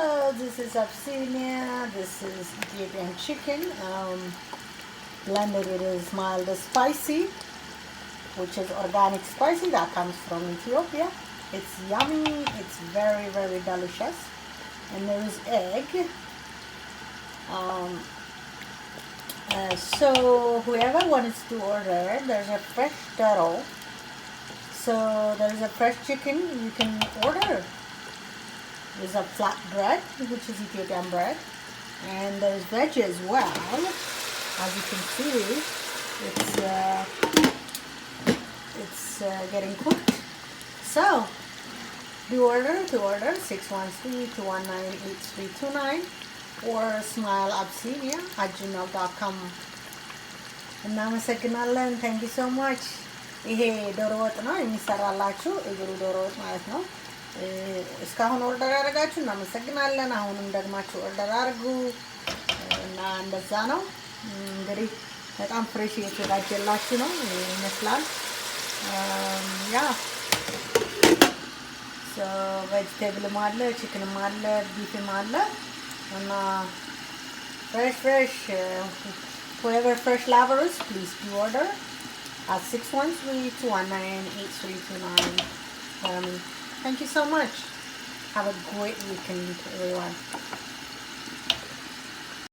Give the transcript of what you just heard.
Hello, this is Abyssinia. This is Ethiopian chicken. Blended it is mild spicy, which is organic spicy that comes from Ethiopia. It's yummy. It's very, very delicious. And there is egg. Um, so whoever wants to order, there's a fresh Doro. So there's a fresh chicken you can order. There's a flat bread, which is Ethiopian bread, and there's veg as well. As you can see, it's getting cooked. So to order 613-219-8329 or smile Abyssinia at gmail.com. እናመሰግናለን። ታንክ ዩ ሶ ማች። ይሄ ዶሮ ወጥ ነው የሚሰራላችሁ፣ እግሩ ዶሮ ወጥ ማለት ነው። እስካሁን ኦርደር ያደረጋችሁ እናመሰግናለን። አሁንም ደግማችሁ ኦርደር አድርጉ እና እንደዛ ነው እንግዲህ በጣም ፍሬሽ እየተዘጋጀላችሁ ነው ይመስላል። ያ ሶ ቬጂቴብልም አለ፣ ቺክንም አለ፣ ቢፍም አለ እና fresh whoever fresh lovers, please do order at 613-219-8329. Thank you so much. Have a great weekend, everyone.